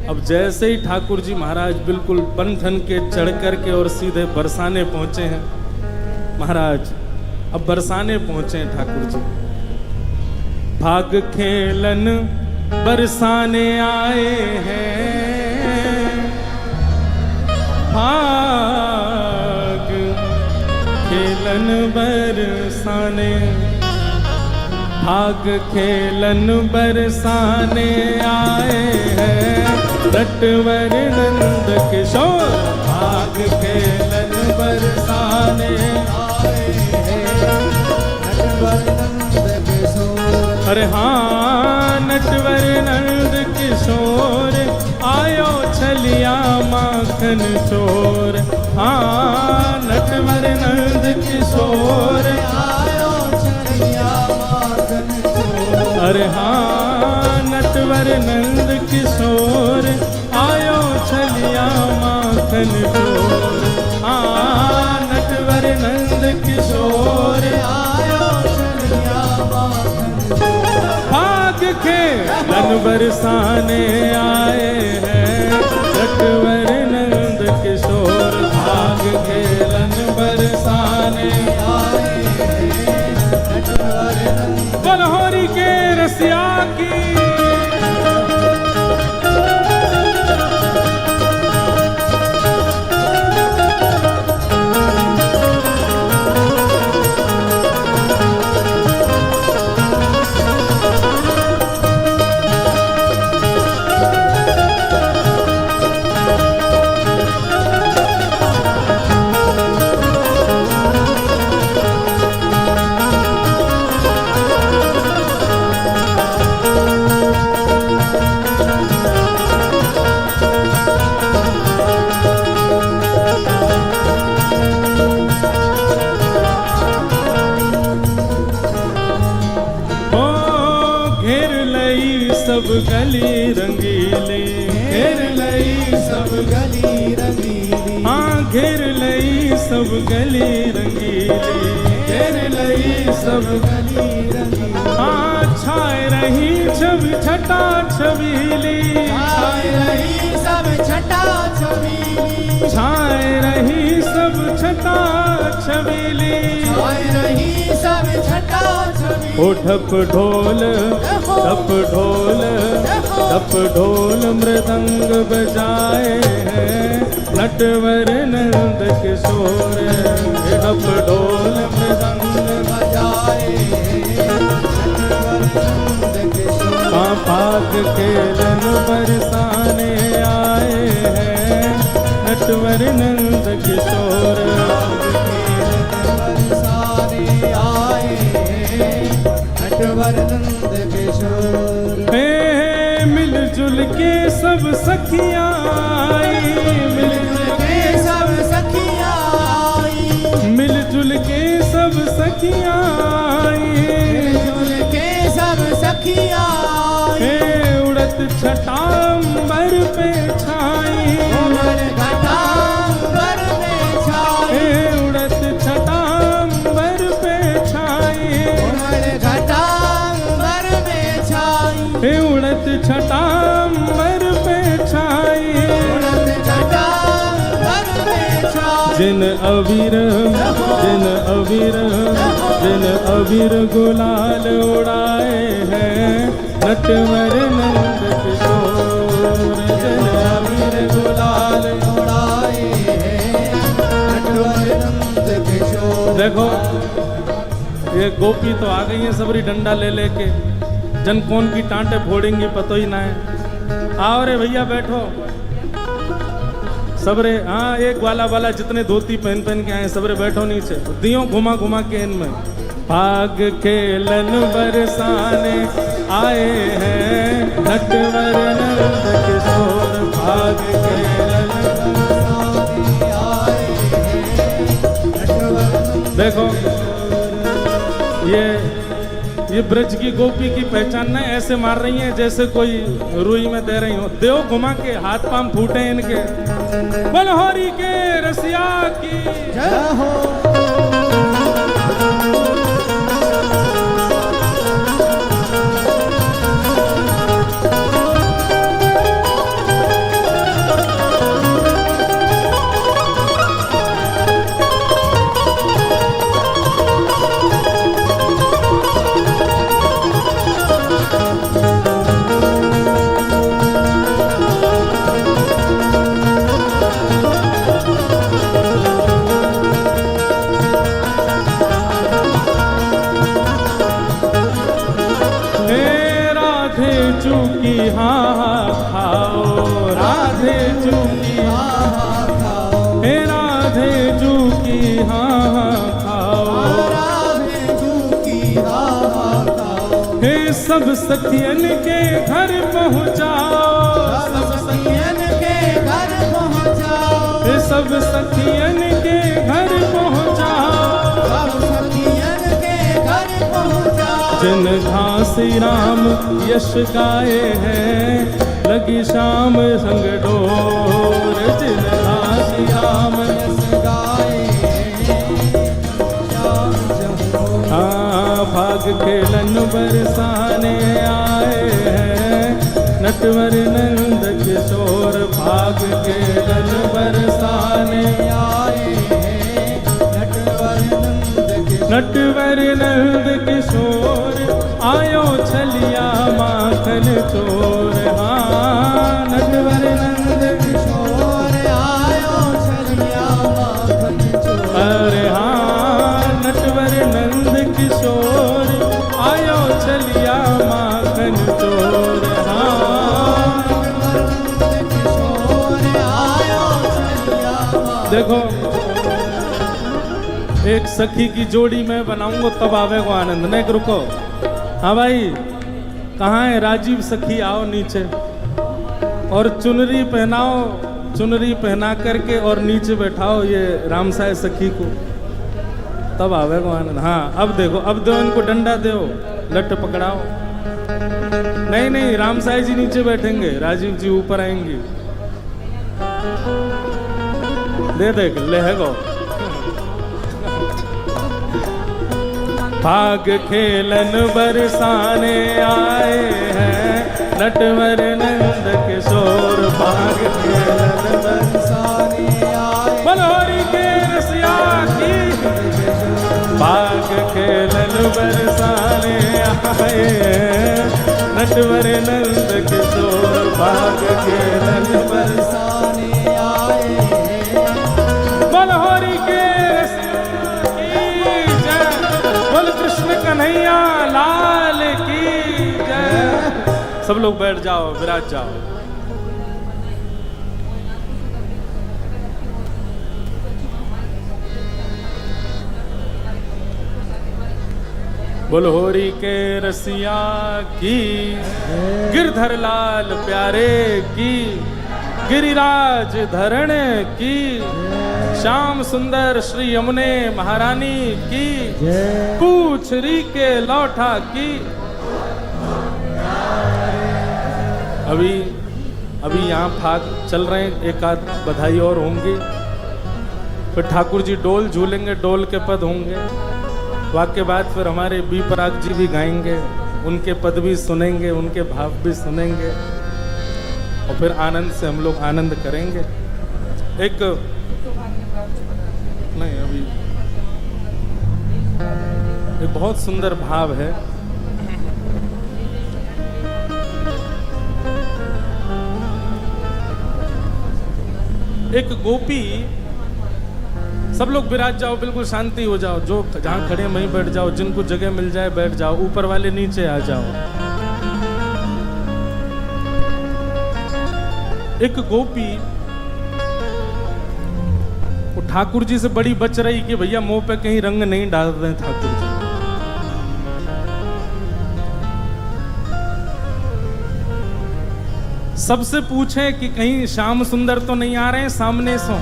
अब जैसे ही ठाकुर जी महाराज बिल्कुल बंधन के चढ़ कर के और सीधे बरसाने पहुंचे हैं महाराज, अब बरसाने पहुंचे हैं ठाकुर जी, भाग खेलन बरसाने आए हैं, भाग खेलन बरसाने, भाग खेलन बरसाने आए हैं, नटवर नंद किशोर, भाग खेलन बरसाने आए हैं, नटवर नंद किशोर, अरे हाँ नटवर नंद किशोर, आयो छलिया माखन चोर, हाँ नटवर नंद किशोर, आयो छलिया माखन चोर, अरे हाँ नटवर नंद किशोर, आयो छलिया माखन चोर, हाँ नटवर नंद किशोर, आयो छलिया माखन चोर, भाग खेलन बरसाने आए हैं, नटवर नंद किशोर, भाग खेलन बरसाने आए हैं, नटवर नंद, बलहोरी के रसिया की सब गली रंगीली, घेर लई सब गली रंगीली, हाँ घेर लई सब गली रंगीली, घेर लई सब गली रंगीली, हाँ छाए रही छब छटा छबीली, छाए रही सब छटा छबीली, छाए रही सब छटा छबीली, छाए रही सब छटा छबीली, ओ ठप ढोल ठप ढोल ठप ढोल मृदंग बजाए हैं नटवर नंद किशोर ठप ढोल मृदंग
बजाए
पाक खेलन बरसाने आए हैं नटवर नंद किशोर
बरसाने आए नटवर नंद किशोर
हे मिलजुल के सब सखियां आई मिलजुल
के सब सखियां आई
मिलजुल के सब सखियां आई
मिलजुल के सब सखियां
हे उड़त छटांबर पे छाई
उमर घटांबर में छाई
हे उड़त छटांबर पे छाई
उमर घटांबर में छाई
हे उड़त छटांबर पे छाई
उड़त घटांबर में छाई
जिन अबीर गुलाल उड़ाए हैं नटवर नंद किशोर जिन अबीर गुलाल
उड़ाए नटवर नंद किशोर
देखो ये गोपी तो आ गई है सबरी डंडा ले लेके जन कौन की टांटे फोड़ेंगी पतो ही ना है आओ रे भैया बैठो सबरे हाँ एक वाला जितने धोती पहन पहन के आए सबरे बैठो नीचे दियो घुमा घुमा के इनमें भाग खेलन बरसाने आए हैं नटवर नंद किशोर भाग खेलन
बरसाने आए नटवर नंद
देखो ये ब्रज की गोपी की पहचान ना ऐसे मार रही हैं जैसे कोई रुई में दे रही हो देव घुमा के हाथ पांव फूटे इनके बलहोरी के रसिया की
जय हो
चूकी हाँ खाओ राधे चूकी हे राधे चूकी हाँ खाओ हे सब सखियन के घर पहुँचाओ
सब सखियन के घर पहुँचाओ
हे सब सखियन के घर पहुँचाओ
सब सखियन के घर पहुँचाओ
जिन घासी राम यश गाए हैं लगी शाम संग डोर जिन घासी राम
यश गाए श्याम जहाँ
हाँ भाग खेलन बरसाने आए हैं नटवर नंद किशोर भाग खेलन बरसाने
आए
नटवर नंद किशोर आयो छलिया माखन चोर हाँ नटवर नंद
किशोर आयो छलिया माखन चोर
अरे हाँ नटवर नंद किशोर आयो छलिया माखन चोर हाँ
किशोर आयो छलिया माखन
देखो एक सखी की जोड़ी मैं बनाऊंगा तब आवेगा आनंद नहीं रुको हाँ भाई कहाँ है राजीव सखी आओ नीचे और चुनरी पहनाओ चुनरी पहना करके और नीचे बैठाओ ये रामसाय सखी को तब आवेगा आनंद हाँ अब देखो अब दो इनको डंडा दो लट पकड़ाओ नहीं नहीं रामसाय जी नीचे बैठेंगे राजीव जी ऊपर आएंगे दे देख ले गो भाग खेलन बरसाने आए हैं नटवर नंद किशोर भाग खेलन
बरसाने आए
बलहोरी के रसिया की भाग खेलन बरसाने नटवर नंद किशोर भाग के रंग
बरसाने आए
बोल होरी के की जय, बोल कृष्ण कन्हैया लाल की जय। सब लोग बैठ जाओ, विराज जाओ। बोल होरी के रसिया की, गिरधर लाल प्यारे की, गिरिराज धरण की, श्याम सुंदर श्री यमुने महारानी की, पूछरी के लौठा की। अभी यहाँ फाग चल रहे हैं, एक आध बधाई और होंगी, फिर ठाकुर जी डोल झूलेंगे, डोल के पद होंगे, वाक्य बाद फिर हमारे बी पराग जी भी गाएंगे, उनके पद भी सुनेंगे, उनके भाव भी सुनेंगे, और फिर आनंद से हम लोग आनंद करेंगे। एक नहीं, अभी एक बहुत सुंदर भाव है। एक गोपी, सब लोग विराज जाओ, बिल्कुल शांति हो जाओ, जो जहां खड़े हैं वहीं बैठ जाओ, जिनको जगह मिल जाए बैठ जाओ, ऊपर वाले नीचे आ जाओ। एक गोपी वो ठाकुर जी से बड़ी बच रही कि भैया मुंह पे कहीं रंग नहीं डाल रहे ठाकुर जी। सबसे पूछे कि कहीं श्याम सुंदर तो नहीं आ रहे हैं सामने से।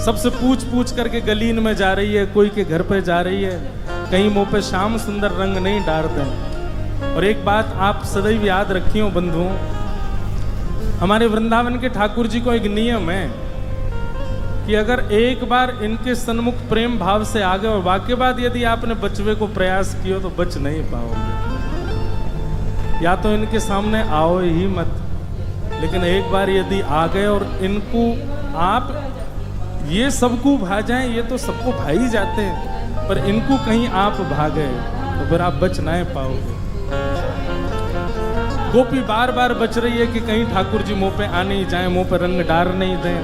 सबसे पूछ करके गलीन में जा रही है, कोई के घर पे जा रही है, कहीं मुंह पे श्याम सुंदर रंग नहीं डालते हैं। और एक बात आप सदैव याद रखियो बंधुओं, हमारे वृंदावन के ठाकुर जी को एक नियम है कि अगर एक बार इनके सन्मुख प्रेम भाव से आ गए और वाक्य बाद यदि आपने बचवे को प्रयास किया तो बच नहीं पाओगे। या तो इनके सामने आओ ही मत, लेकिन एक बार यदि आ गए और इनको आप ये सबको भा जाएं, ये तो सबको भा ही जाते हैं, पर इनको कहीं आप भागे तो फिर आप बच नहीं पाओगे। गोपी बार बार बच रही है कि कहीं ठाकुर जी मुंह पे आ नहीं जाए, मुंह पे रंग डार नहीं दें।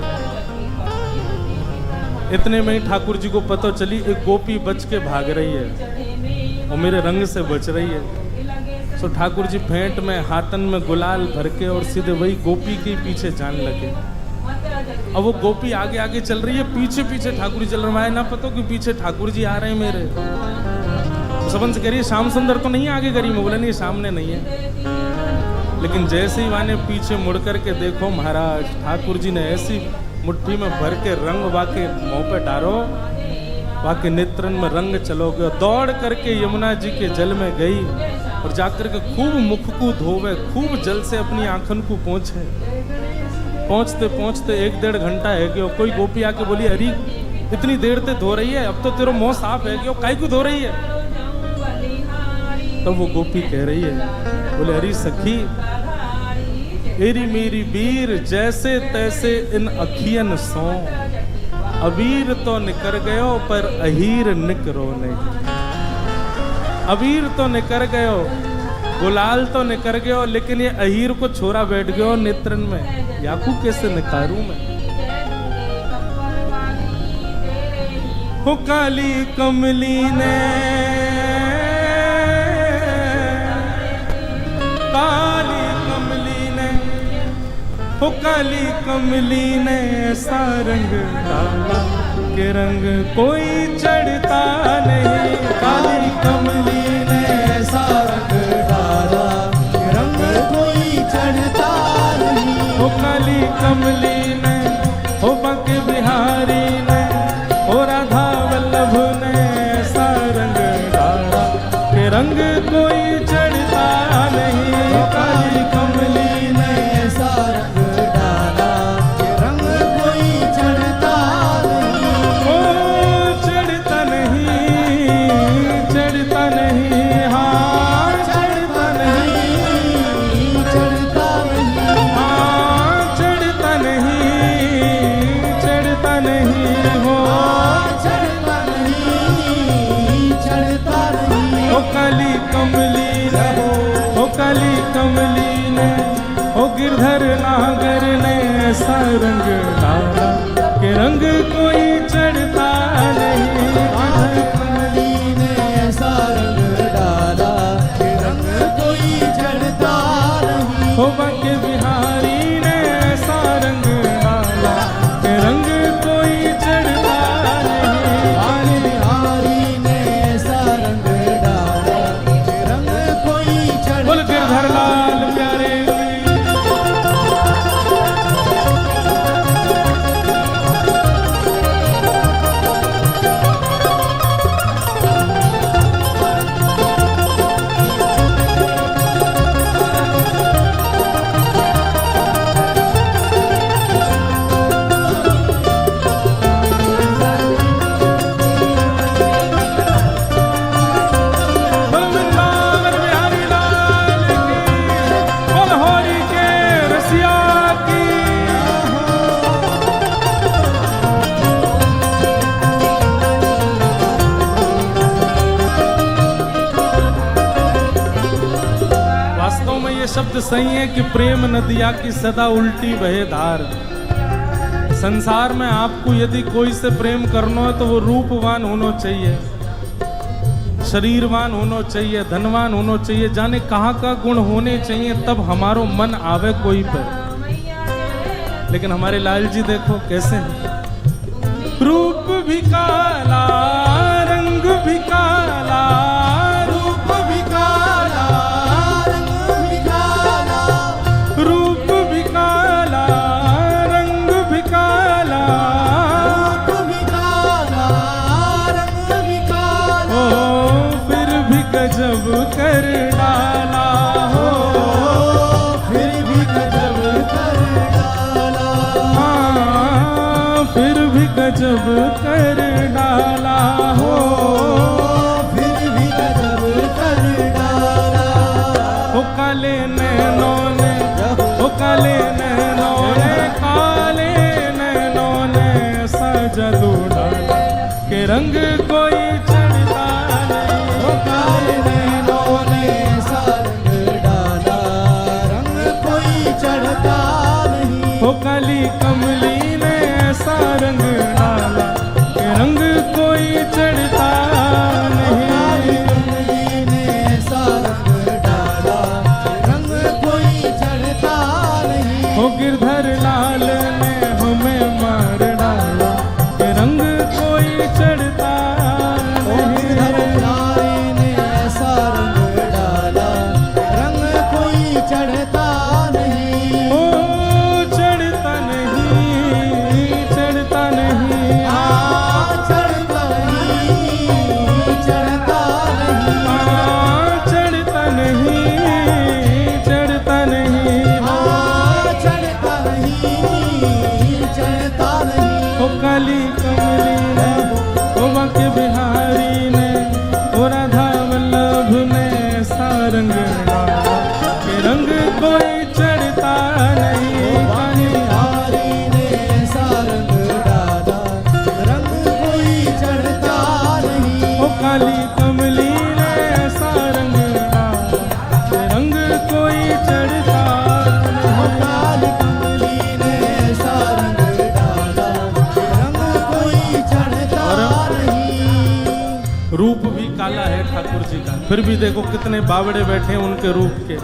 इतने में ही ठाकुर जी को पता चली एक गोपी बच के भाग रही है और मेरे रंग से बच रही है। सो ठाकुर जी फेंट में हाथन में गुलाल भर के और सीधे वही गोपी के पीछे जान लगे। अब वो गोपी आगे आगे चल रही है, पीछे पीछे ठाकुर जी चल रहे हैं। ना पता कि पीछे ठाकुर जी आ रहे हैं मेरे। तो सबन से कह रही है श्याम सुंदर तो नहीं आगे करी। मैं बोला नहीं, सामने नहीं है। लेकिन जैसे ही वाने पीछे मुड़ करके देखो महाराज, ठाकुर जी ने ऐसी मुट्ठी में भर के रंग वाके मुंह पे डारो, वाके नेत्रन में रंग चलोगे। दौड़ करके यमुना जी के जल में गई और जाकर के खूब मुख को धोवे, खूब जल से अपनी आंखन को पोंछे। पहुंचते पहुंचते 1-1.5 घंटा है कि कोई गोपी आके बोली, अरे इतनी देर से धो रही है, अब तो तेरा मुंह साफ है कि काहे को धो रही है। तो वो गोपी कह रही है, बोले अरे सखी, एरी मेरी वीर जैसे तैसे इन अखियन सो, अबीर तो निकर गयो पर अहीर निकरो नहीं। अबीर तो निकर गयो, गुलाल तो निकर गयो, लेकिन ये अहीर को छोरा बैठ गयो नेत्रन में। याकू कैसे निकारूं मैं। हो काली कमली ने, काली कमली ने, हो काली कमली ने ऐसा रंग डाला के रंग कोई चढ़ता नहीं।
काली कमली ने ऐसा रंग डाला कि रंग कोई चढ़ता नहीं।
हो काली कमली ने, हो बांके बिहारी ने, हो राधा वल्लभ ने ऐसा रंग डाला कि रंग कोई चढ़ता नहीं।
काली कमली ने ऐसा रंग डाला कि रंग कोई चढ़ता नहीं।
ओ चढ़ता नहीं, चढ़ता नहीं, हाँ चढ़ता नहीं,
चढ़ता नहीं,
हाँ चढ़ता नहीं। ऐसा रंग डाला कि रंग कोई चढ़ता नहीं।
राधा कमली ने ऐसा रंग डाला कि रंग कोई चढ़ता नहीं।
हो बाके बिहारी ने ऐसा रंग डाला कि रंग कोई चढ़ता नहीं।
बाके बिहारी ने ऐसा रंग डाला कि रंग कोई चढ़ता।
बोल गिरधर लाल प्यारे शब्द सही है कि प्रेम नदिया की सदा उल्टी बहे धार। संसार में आपको यदि कोई से प्रेम करना है तो वो रूपवान होना चाहिए, शरीरवान होना चाहिए, धनवान होना चाहिए, जाने कहाँ का गुण होने चाहिए, तब हमारो मन आवे कोई पे। लेकिन हमारे लाल जी देखो कैसे हैं, रूप भी काला रंग भी काला,
रूप भी काला रंग भी काला,
रूप भी काला रंग भी काला,
रूप भी काला रंग भी काला।
ओ फिर भी गजब कर डाला हो,
फिर भी गजब कर डाला,
हाँ फिर भी गजब कर डाला हो,
फिर भी गजब कर डाला।
ओ काले नैनों ने, ओ काले नैनों ने, काले नैनों ने ऐसा जादू डाला कि रंग कोई चढ़ता नहीं।
ओ काले नैनों ने ऐसा रंग डाला, रंग कोई चढ़ता नहीं।
ओ काली कमली ने ऐसा रंग डाला कि रंग कोई चढ़ता नहीं।
कमली ने ऐसा रंग डाला, रंग कोई चढ़ता नहीं।
ओ गिरधर लाल ने हमें मार डाला कि रंग कोई चढ़ता
गिरधर
नहीं।
लाल ने ऐसा रंग डाला, रंग कोई चढ़ता नहीं।
ओ चढ़ता नहीं, चढ़ता नहीं,
हाँ चढ़ता नहीं, चढ़ता नहीं।
हाँ चढ़ता नहीं, चढ़ता नहीं।
हाँ चढ़ता नहीं, चढ़ता नहीं।
ओ काली कमली ने, ओ बाके बिहारी ने, ओ राधा वल्लभ ने ऐसा रंग डाला कि रंग कोई चढ़ता नहीं।
वाणी हारी ने ऐसा रंग डाला, रंग कोई चढ़ता नहीं।
ओ काली कमली ने ऐसा रंग डाला कि रंग कोई चढ़ता
ओ
नहीं।
काली कमली ने ऐसा रंग डाला, रंग कोई चढ़ता नहीं।
रूप भी काला है ठाकुर जी का, फिर भी देखो कितने बावड़े बैठे हैं उनके रूप के।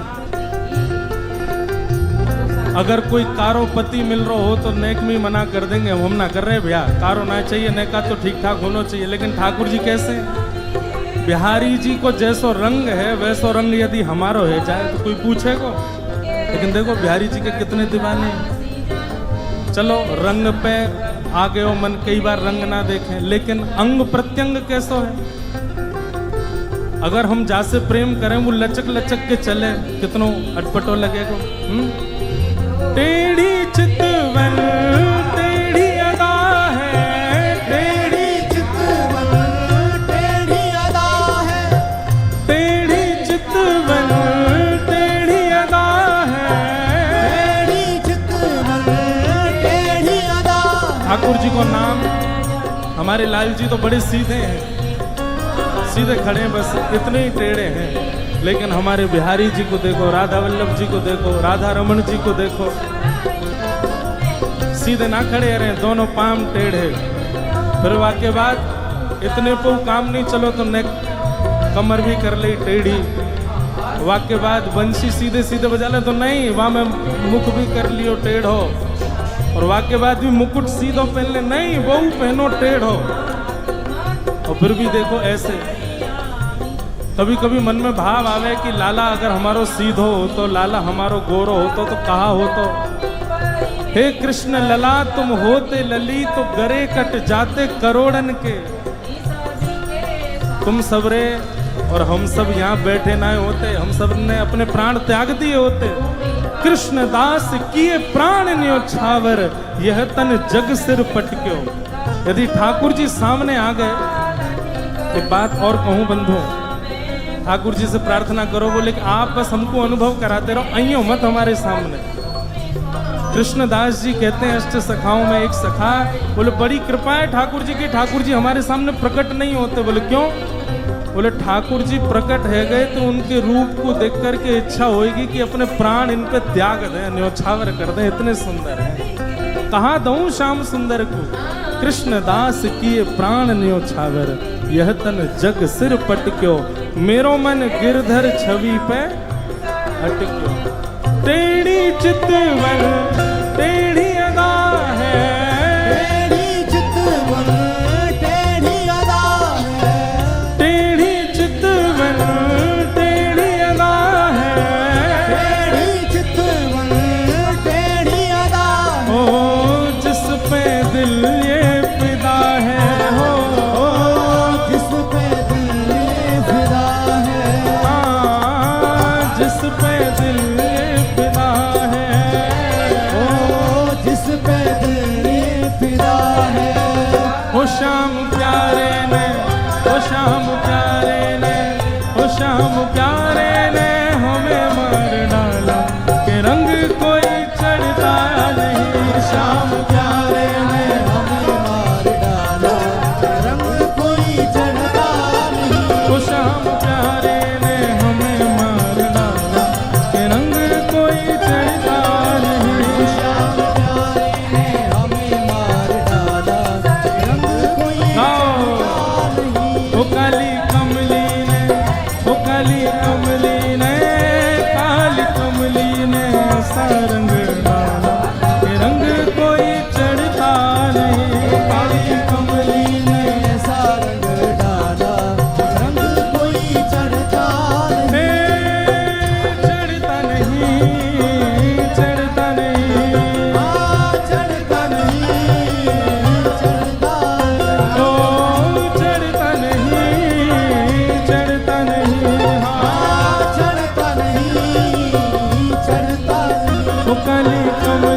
अगर कोई कारो पति मिल रहा हो तो नेक में मना कर देंगे, हम ना कर रहे भैया, कारो ना चाहिए, नेका तो ठीक ठाक होना चाहिए। लेकिन ठाकुर जी कैसे, बिहारी जी को जैसो रंग है वैसो रंग यदि हमारो है जाए तो कोई पूछेगा। लेकिन देखो बिहारी जी के कितने दीवाने हैं। चलो रंग पे आ गए हो मन, कई बार रंग ना देखें, लेकिन अंग प्रत्यंग कैसो है। अगर हम जासे प्रेम करें वो लचक लचक के चले, कितनो अटपटो लगेगा। टेढ़ी चितवन टेढ़ी अदा है,
टेढ़ी चितवन टेढ़ी अदा है,
टेढ़ी चितवन टेढ़ी अदा है,
टेढ़ी चितवन टेढ़ी अदा।
ठाकुर जी को नाम, हमारे लाल जी तो बड़े सीधे हैं, सीधे खड़े हैं, बस इतने ही टेढ़े हैं। लेकिन हमारे बिहारी जी को देखो, राधा वल्लभ जी को देखो, राधा रमन जी को देखो, सीधे ना खड़े रहे, दोनों पाम टेढ़े। फिर वाक्य बाद इतने को काम नहीं, चलो तो नेक कमर भी कर ली टेढ़ी। वाक्य बाद बंशी सीधे सीधे बजा ले तो नहीं, वहां में मुख भी कर लियो टेढ़ो। और वाक्य बाद भी मुकुट सीधो पहन ले, नहीं वो पहनो टेढ़ो। और फिर भी देखो ऐसे, कभी कभी मन में भाव आवे कि लाला अगर हमारो सीधो हो तो, लाला हमारो गोरो हो तो कहा हो तो। हे कृष्ण लला तुम होते लली तो गरे कट जाते करोड़न के। तुम सबरे और हम सब यहाँ बैठे ना होते, हम सब ने अपने प्राण त्याग दिए होते। कृष्ण दास किए प्राण न्योछावर, यह तन जग सिर पटक्यो। यदि ठाकुर जी सामने आ गए, एक बात और कहूं बंधु, ठाकुर जी से प्रार्थना करो, बोले कि आप बस हमको अनुभव कराते रहो, आइयो मत हमारे सामने। कृष्णदास जी कहते हैं अष्ट सखाओं में एक सखा, बोले बड़ी कृपा है ठाकुर जी की, ठाकुर जी हमारे सामने प्रकट नहीं होते। बोले क्यों? बोले ठाकुर जी प्रकट है गए तो उनके रूप को देख करके इच्छा होगी कि अपने प्राण इन पे त्याग दें, न्योछावर कर दें, इतने सुंदर हैं। कहाँ दऊं श्याम सुंदर को, कृष्णदास किए प्राण न्योछावर, यह तन जग सिर पटक्यो। मेरो मन गिरधर छवि पे अटक्यो। टेढ़ी चितवन टेढ़ी अदा है,
टेढ़ी चितवन टेढ़ी अदा है,
टेढ़ी चितवन टेढ़ी अदा है,
टेढ़ी चितवन टेढ़ी अदा है।
ओ जिस पे दिल ये फिदा है, हो
जिस पे दिल ये फिदा है,
जिस पे दिल ये फिदा है,
ओ जिस पे दिल ये फिदा है।
ओ श्याम प्यारे ने, ओ श्याम प्यारे ने, ओ श्याम प्यारे ने हमें मार डाला, के रंग कोई चढ़ता नहीं। श्याम
प्यारे ने हमें मार डाला, रंग कोई चढ़ता नहीं।
ओ श्याम प्यारे ने हमें मार डाला, के रंग कोई चढ़ता नहीं।
श्याम प्यारे ने हमें मार डाला, रंग कोई
गाओ।
नहीं।
ओ काली कमली ने, ओ काली कमली ने, काली कमली ने ऐसा रंग डाला, के रंग कोई चढ़ता नहीं।
काली कमली ने ऐसा रंग डाला, रंग कोई चढ़ता नहीं।
चढ़ता नहीं, चढ़ता नहीं,
चढ़ता नहीं, चढ़ता
ओ चढ़ता नहीं, चढ़ता नहीं, हाँ
चढ़ता नहीं, चढ़ता नहीं।
ओ काली कमली